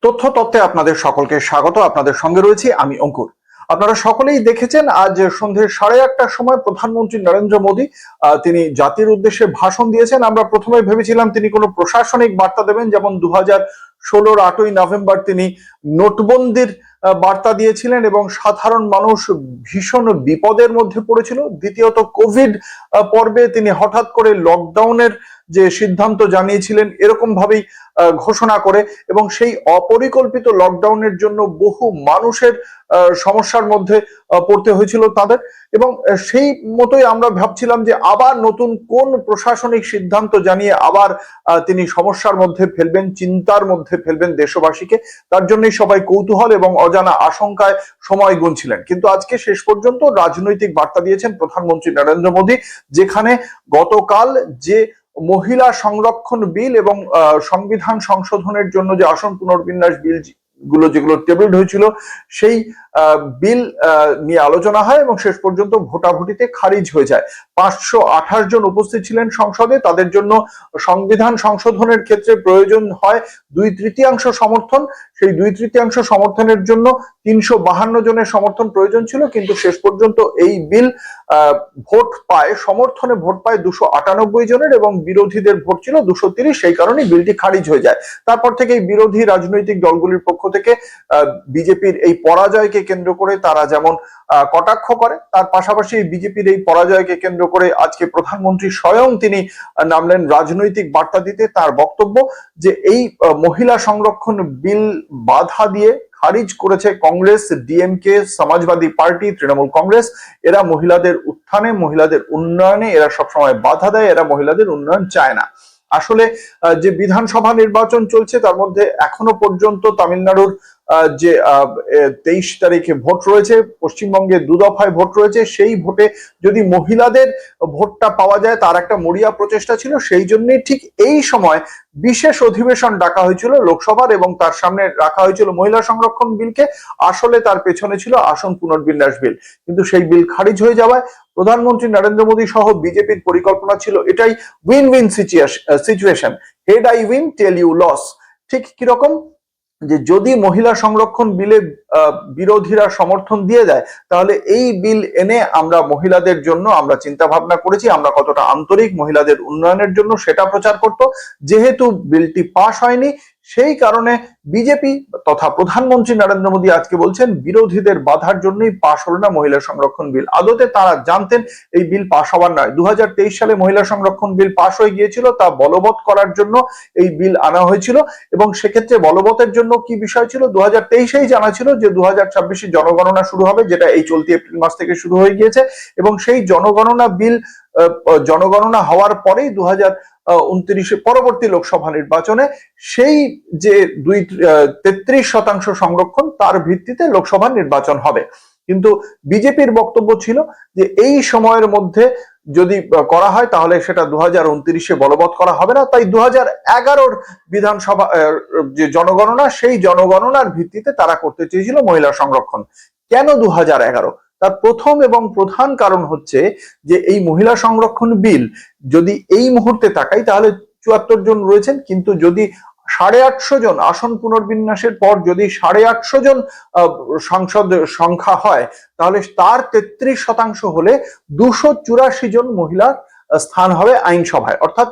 তথ্যে আপনাদের সকলকে স্বাগত। আপনাদের সঙ্গে রয়েছি আমি অঙ্কুর। আপনারা সকলেই দেখেছেন আজ সন্ধ্যে 8:30টার সময় প্রধানমন্ত্রী নরেন্দ্র মোদী তিনি জাতির উদ্দেশ্যে ভাষণ দিয়েছেন। আমরা প্রথমে ভেবেছিলাম তিনি কোনো প্রশাসনিক বার্তা দেবেন, যেমন 2016-র 8ই নভেম্বর তিনি নোটবন্দির বার্তা দিয়েছিলেন এবং সাধারণ মানুষ ভীষণ বিপদের মধ্যে পড়েছিল। দ্বিতীয়ত কোভিড পর্বে তিনি হঠাৎ করে লকডাউনের যে সিদ্ধান্ত জানিয়েছিলেন এরকম ভাবেই ঘোষণা করে, এবং সেই অপরিকল্পিত লকডাউনের জন্য বহু মানুষের সমস্যার মধ্যে পড়তে হয়েছিল তাদের। এবং সেই মতোই আমরা ভাবছিলাম যে আবার নতুন কোন প্রশাসনিক সিদ্ধান্ত জানিয়ে আবার তিনি সমস্যার মধ্যে ফেলবেন, চিন্তার মধ্যে ফেলবেন দেশবাসীকে। তার জন্যই সবাই কৌতূহল এবং অজানা আশঙ্কায় সময় গুনছিলেন। কিন্তু আজকে শেষ পর্যন্ত রাজনৈতিক বার্তা দিয়েছেন প্রধানমন্ত্রী নরেন্দ্র মোদী, যেখানে গতকাল যে মহিলা সংরক্ষণ বিল এবং সংবিধান সংশোধনের জন্য যে আসন পুনর্বিন্যাস বিল যেগুলো টেবিলড হয়েছিল সেই বিল নিয়ে আলোচনা হয় এবং শেষ পর্যন্ত ভোটাভুটিতে খারিজ হয়ে যায়। 528 জন উপস্থিত ছিলেন সংসদে। তাদের জন্য সংবিধান সংশোধনের ক্ষেত্রে প্রয়োজন হয় 2/3 সমর্থন। সেই 2/3 সমর্থনের জন্য 352 জনের সমর্থন প্রয়োজন ছিল, কিন্তু শেষ পর্যন্ত এই বিল সমর্থনে ভোট পায় 298 জনের এবং বিরোধীদের ভোট ছিল 230। সেই কারণে বিলটি খারিজ হয়ে যায়। তারপর থেকেই বিরোধী রাজনৈতিক দলগুলির পক্ষ থেকে বিজেপির এই পরাজয়কে কেন্দ্র করে তারা যেমন কটাক্ষ করে, তার পাশাপাশি বিজেপির এই পরাজয়কে কেন্দ্র করে আজকে প্রধানমন্ত্রী স্বয়ং তিনি নামলেন রাজনৈতিক বার্তা দিতে। তার বক্তব্য যে এই মহিলা সংরক্ষণ বিল বাধা দিয়ে খারিজ করেছে কংগ্রেস, ডিএমকে, সমাজবাদী পার্টি, তৃণমূল কংগ্রেস। এরা মহিলাদের উত্থানে, মহিলাদের উন্নয়নে এরা সবসময় বাধা দেয়, এরা মহিলাদের উন্নয়ন চায় না। আসলে যে বিধানসভা নির্বাচন চলছে তার মধ্যে এখনো পর্যন্ত তামিলনাড়ুর যে 23 তারিখে ভোট রয়েছে, পশ্চিমবঙ্গে 2 দফায় ভোট রয়েছে। সেই ভোটে যদি মহিলাদের ভোটটা পাওয়া যায় তার একটা মরিয়া প্রচেষ্টা ছিল। সেই জন্যই ঠিক এই সময় বিশেষ অধিবেশন ডাকা হয়েছিল লোকসভার এবং তার সামনে রাখা হয়েছিল মহিলা সংরক্ষণ বিলকে। আসলে তার পেছনে ছিল আসন পুনর্বিন্যাস বিল, কিন্তু সেই বিল খারিজ হয়ে যাওয়ায় প্রধানমন্ত্রী নরেন্দ্র মোদী সহ বিজেপির পরিকল্পনা ছিল এটাই win win situation, head I win tail you lose. ঠিক কিরকম, যে যদি মহিলা সংরক্ষণ বিলে বিরোধীরা সমর্থন দিয়ে দেয় তাহলে এই বিল এনে আমরা মহিলাদের জন্য আমরা চিন্তা ভাবনা করেছি, আমরা কতটা আন্তরিক মহিলাদের উন্নয়নের জন্য সেটা প্রচার করত। যেহেতু বিলটি পাশ হয়নি সেই কারণে বিজেপি তথা প্রধানমন্ত্রী নরেন্দ্র মোদী আজকে বলছেন বিরোধীদের বাধার জন্যই পাশ হলো না মহিলা সংরক্ষণ বিল। আদতে তারা জানতেন এই বিল পাশ হওয়ার নয়। 2023 সালে মহিলা সংরক্ষণ বিল পাশ হয়ে গিয়েছিল, তা বলবৎ করার জন্য এই বিল আনা হয়েছিল। এবং সেক্ষেত্রে বলবতের জন্য কি বিষয় ছিল, 2023-এই জানা ছিল যে 2026 জনগণনা শুরু হবে, যেটা এই চলতি এপ্রিল মাস থেকে শুরু হয়ে গিয়েছে। এবং সেই জনগণনা বিল জনগণনা হওয়ার পরেই 2029 পরবর্তী লোকসভা নির্বাচনে সেই যে 33% সংরক্ষণ তার ভিত্তিতে লোকসভা নির্বাচন হবে। কিন্তু বিজেপির বক্তব্য ছিল যে এই সময়ের মধ্যে যদি করা হয় তাহলে সেটা 2029-এ বলবৎ করা হবে না। তাই 2011-র বিধানসভা যে জনগণনা সেই জনগণনার ভিত্তিতে তারা করতে চেয়েছিল মহিলা সংরক্ষণ। কেন 2011? তার প্রথম এবং প্রধান কারণ হচ্ছে যে এই মহিলা সংরক্ষণ বিল যদি এই মুহূর্তে তাকাই তাহলে 74 জন রয়েছেন, কিন্তু যদি 850 জন আসন পুনর্বিন্যাসের পর যদি 850 জন সংসদ সংখ্যা হয় তাহলে তার 33% হলে 284 জন মহিলার স্থান হবে আইনসভায় অর্থাৎ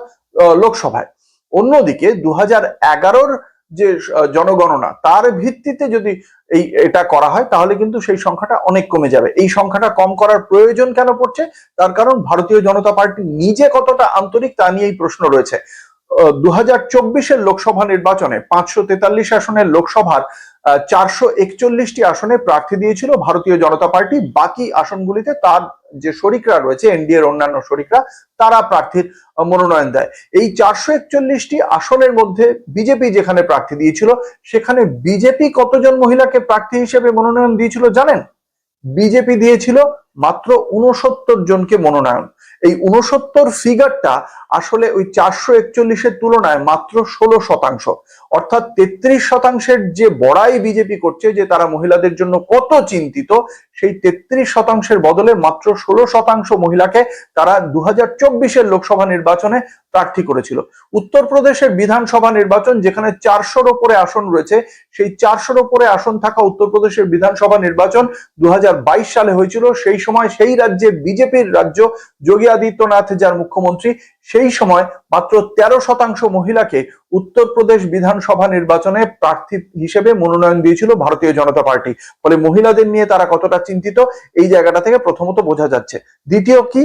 লোকসভায়। অন্যদিকে 2011-র যে জনগণনা তার ভিত্তিতে যদি এটা করা হয় তাহলে কিন্তু সেই সংখ্যাটা অনেক কমে যাবে। এই সংখ্যাটা কম করার প্রয়োজন কেন পড়ছে, তার কারণ ভারতীয় জনতা পার্টি নিজে কতটা আন্তরিক তা নিয়েই প্রশ্ন রয়েছে। 2024-এর লোকসভা নির্বাচনে 543 আসনের লোকসভার 441টি আসনে প্রার্থী দিয়েছিল ভারতীয় জনতা পার্টি। বাকি আসনগুলিতে তার যে শরিকরা রয়েছে, এনডিএর অন্যান্য শরিকরা, তারা প্রার্থীর মনোনয়ন দেয়। এই 441টি আসনের মধ্যে বিজেপি যেখানে প্রার্থী দিয়েছিল সেখানে বিজেপি কতজন মহিলাকে প্রার্থী হিসেবে মনোনয়ন দিয়েছিল জানেন? বিজেপি দিয়েছিল মাত্র 69 জনকে মনোনয়ন। এই 69 ফিগারটা আসলে ওই 441-এর তুলনায় মাত্র 16%, অর্থাৎ 33%-এর যে বড়াই বিজেপি করছে যে তারা মহিলাদের জন্য কত চিন্তিত, সেই 33%-এর বদলে মাত্র 16% মহিলাকে তারা 2024-এর লোকসভা নির্বাচনে প্রার্থী করেছিল। উত্তরপ্রদেশের বিধানসভা নির্বাচন, যেখানে 400-র উপরে আসন রয়েছে, সেই 400-র উপরে আসন থাকা উত্তরপ্রদেশের বিধানসভা নির্বাচন 2022 সালে হয়েছিল। সেই সময় সেই রাজ্যে বিজেপির রাজ্য, যোগী আদিত্যনাথ যার মুখ্যমন্ত্রী, সেই সময় মাত্র 13% মহিলাকে উত্তরপ্রদেশ বিধানসভা নির্বাচনে প্রার্থী হিসেবে মনোনয়ন দিয়েছিল ভারতীয় জনতা পার্টি। ফলে মহিলাদের নিয়ে তারা কতটা চিন্তিত এই জায়গাটা থেকে প্রথমত বোঝা যাচ্ছে। দ্বিতীয় কি,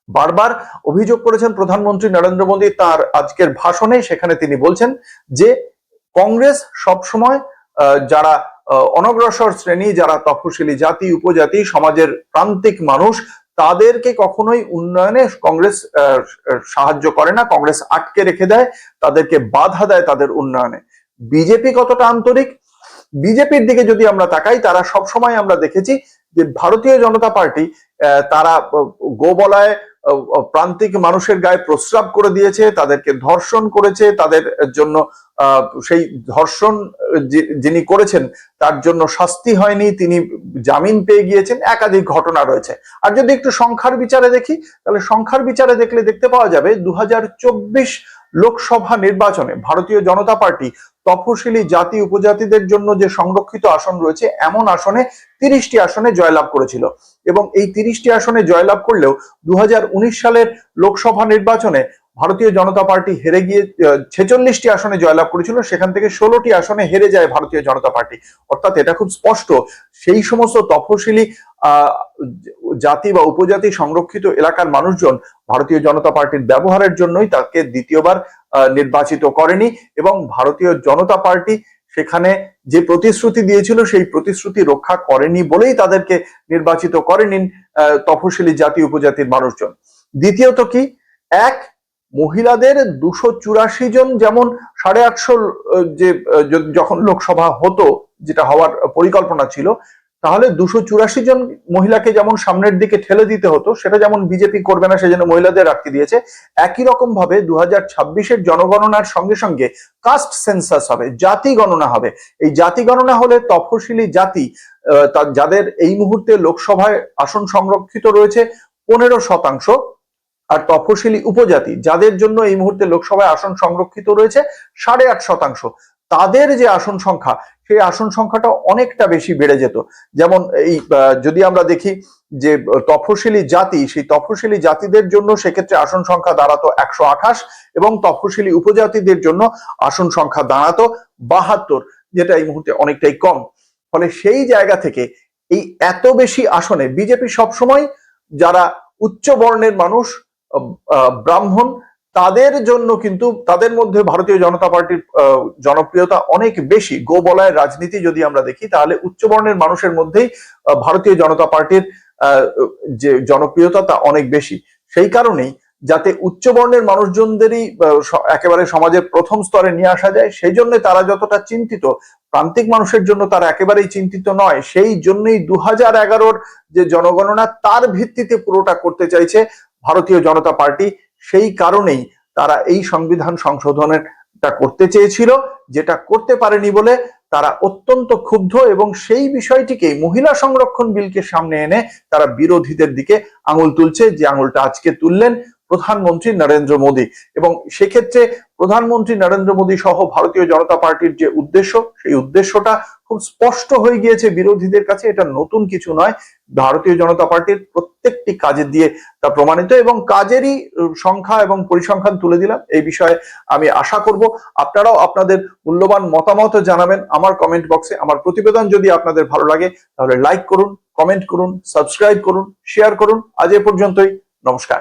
বারবার অভিযোগ করেছেন প্রধানমন্ত্রী নরেন্দ্র মোদী তার আজকের ভাষণে, সেখানে তিনি বলছেন যে কংগ্রেস সবসময় যারা অনগ্রসর শ্রেণী, যারা তফসিলি জাতি, উপজাতি, সমাজের প্রান্তিক মানুষ, তাদেরকে কখনোই উন্নয়নে কংগ্রেস সাহায্য করে না, কংগ্রেস আটকে রেখে দেয়, তাদেরকে বাধা দেয় তাদের উন্নয়নে। বিজেপি কতটা আন্তরিক? বিজেপির দিকে যদি আমরা তাকাই, তারা সবসময় আমরা দেখেছি যে ভারতীয় জনতা পার্টি তারা গোবলায় প্রান্তিক মানুষের গায়ে প্রস্রাব করে দিয়েছে, তাদেরকে ধর্ষণ করেছে, তাদের জন্য সেই ধর্ষণ যিনি করেছেন তার জন্য শাস্তি হয়নি, তিনি জামিন পেয়ে গিয়েছেন, একাধিক ঘটনা রয়েছে। আর যদি একটু সংখ্যার বিচারে দেখি, তাহলে সংখ্যার বিচারে দেখলে দেখতে পাওয়া যাবে 2024 লোকসভা নির্বাচনে ভারতীয় জনতা পার্টি তফসিলি জাতি উপজাতিদের জন্য যে সংরক্ষিত আসন রয়েছে, এমন আসনে 30টি আসনে জয়লাভ করেছিল। এবং এই 30টি আসনে জয়লাভ করলেও 2019 সালের লোকসভা নির্বাচনে ভারতীয় জনতা পার্টি হেরে গিয়ে 46টি আসনে জয়লাভ করেছিল, সেখান থেকে 16টি আসনে হেরে যায় ভারতীয় জনতা পার্টি। অর্থাৎ এটা খুব স্পষ্ট, সেই সমস্ত তফসিলি জাতি বা উপজাতি সংরক্ষিত এলাকার মানুষজন ভারতীয় জনতা পার্টির ব্যবহারের জন্যই তাকে দ্বিতীয়বার নির্বাচিত করেনি। এবং ভারতীয় জনতা পার্টি সেখানে যে প্রতিশ্রুতি দিয়েছিল সেই প্রতিশ্রুতি রক্ষা করেনি বলেই তাদেরকে নির্বাচিত করেনি তফসিলি জাতি উপজাতির মানুষজন। দ্বিতীয়ত কি, এক, মহিলাদের 284 জন, যেমন 850 যে যখন লোকসভা হতো, যেটা হওয়ার পরিকল্পনা ছিল, তাহলে 284 জন মহিলাকে যেমন সামনের দিকে ঠেলে দিতে হতো, সেটা যেমন বিজেপি করবে না, সেজন্য মহিলাদের রাখতে দিয়েছে। একই রকম ভাবে 2026-এর জনগণনার সঙ্গে সঙ্গে কাস্ট সেন্সাস হবে, জাতি গণনা হবে। এই জাতি গণনা হলে তফসিলি জাতি, যাদের এই মুহূর্তে লোকসভায় আসন সংরক্ষিত রয়েছে 15%, আর তফসিলি উপজাতি যাদের জন্য এই মুহূর্তে লোকসভায় আসন সংরক্ষিত রয়েছে 8.5%, তাদের যে আসন সংখ্যা, সেই আসন সংখ্যাটা অনেকটা বেশি বেড়ে যেত। যেমন এই যদি আমরা দেখি যে তফসিলি জাতি, সেই তফসিলি জাতিদের জন্য সেক্ষেত্রে আসন সংখ্যা দাঁড়াতো 128, এবং তফসিলি উপজাতিদের জন্য আসন সংখ্যা দাঁড়াতো 72, যেটা এই মুহূর্তে অনেকটাই কম। ফলে সেই জায়গা থেকে এই এত বেশি আসনে বিজেপি সবসময় যারা উচ্চ বর্ণের মানুষ, ব্রাহ্মণ, তাদের জন্য কিন্তু, তাদের মধ্যে ভারতীয় জনতা পার্টির জনপ্রিয়তা অনেক বেশি। গোবলায় রাজনীতি যদি আমরা দেখি, তাহলে উচ্চ বর্ণের মানুষের মধ্যেই ভারতীয় জনতা পার্টির যে জনপ্রিয়তা তা অনেক বেশি। সেই কারণেই যাতে উচ্চ বর্ণের মানুষজনদেরই একেবারে সমাজের প্রথম স্তরে নিয়ে আসা যায়, সেই জন্য তারা যতটা চিন্তিত, প্রান্তিক মানুষের জন্য তারা একেবারেই চিন্তিত নয়। সেই জন্যই 2011-র যে জনগণনা, তার ভিত্তিতে পুরোটা করতে চাইছে ভারতীয় জনতা পার্টি। সেই কারণেই তারা এই সংবিধান সংশোধনটা করতে চেয়েছিল, যেটা করতে পারেনি বলে তারা অত্যন্ত ক্ষুব্ধ, এবং সেই বিষয়টিকেই মহিলা সংরক্ষণ বিলকে সামনে এনে তারা বিরোধীদের দিকে আঙুল তুলছে, যে আঙুলটা আজকে তুললেন প্রধানমন্ত্রী নরেন্দ্র মোদী। এবং সেক্ষেত্রে প্রধানমন্ত্রী নরেন্দ্র মোদী সহ ভারতীয় জনতা পার্টির যে উদ্দেশ্য, সেই উদ্দেশ্যটা খুব স্পষ্ট হয়ে গিয়েছে বিরোধীদের কাছে। এটা নতুন কিছু নয়, ভারতীয় জনতা পার্টির প্রত্যেকটি কাজে দিয়ে তা প্রমাণিত, এবং কাজেরই সংখ্যা এবং পরিসংখ্যান তুলে দিলাম। এই বিষয়ে আমি আশা করব আপনারাও আপনাদের মূল্যবান মতামত জানাবেন আমার কমেন্ট বক্সে। আমার প্রতিবেদন যদি আপনাদের ভালো লাগে তাহলে লাইক করুন, কমেন্ট করুন, সাবস্ক্রাইব করুন, শেয়ার করুন। আজ এ পর্যন্তই, নমস্কার।